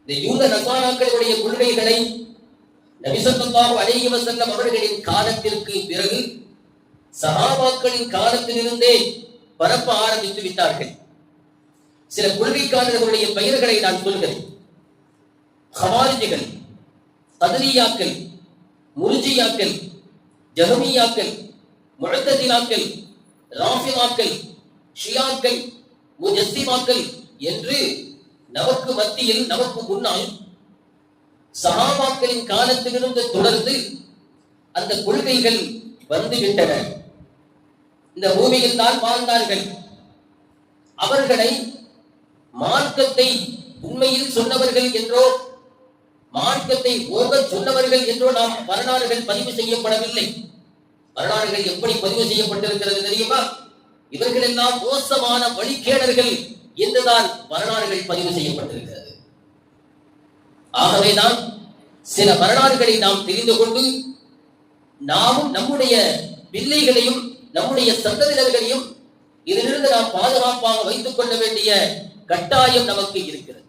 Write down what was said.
இந்த யூத நசாராக்களுடைய கொள்கைகளை நபி ஸல்லல்லாஹு அலைஹி வஸல்லம் அவர்களின் காலத்திற்கு பிறகு சஹாபாக்களின் காலத்திலிருந்தே பரப்ப ஆரம்பித்து விட்டார்கள். சில கொள்கைக்காரர்களுடைய பெயர்களை நான் சொல்கிறேன். ஹவாரிஜிகள், கதரியாக்கள், முர்ஜியாக்கள், ஜஹமியாக்கள், முஅத்தஸிலாக்கள், ராஃபிதாக்கள், ஷியாக்கள், முஜஸ்ஸிமாக்கள் என்று நமக்கு மத்தியில் நமக்கு முன்னால் சஹாபாக்களின் காலத்திலிருந்து தொடர்ந்து அந்த கொள்கைகள் வந்துவிட்டன. இந்த பூமியில் தான் வாழ்ந்தார்கள். அவர்களை மார்க்கத்தை உண்மையில் சொன்னவர்கள் என்றோ மார்க்கத்தை ஓங்க சொன்னவர்கள் என்றோ நாம் வரலாறுகள் பதிவு செய்யப்படவில்லை. வரலாறுகள் எப்படி பதிவு செய்யப்பட்டிருக்கிறது தெரியுமா? இவர்கள் எல்லாம் மோசமான வழிகேடர்கள் என்றுதான் வரலாறுகள் பதிவு செய்யப்பட்டிருக்கிறது. ஆகவேதான் சில வரலாறுகளை நாம் தெரிந்து கொண்டு நாமும் நம்முடைய பிள்ளைகளையும் நம்முடைய சந்ததியினர்களையும் இதிலிருந்து நாம் பாதுகாப்பாக வைத்துக் கொள்ள வேண்டிய கட்டாயம் நமக்கு இருக்கிறது.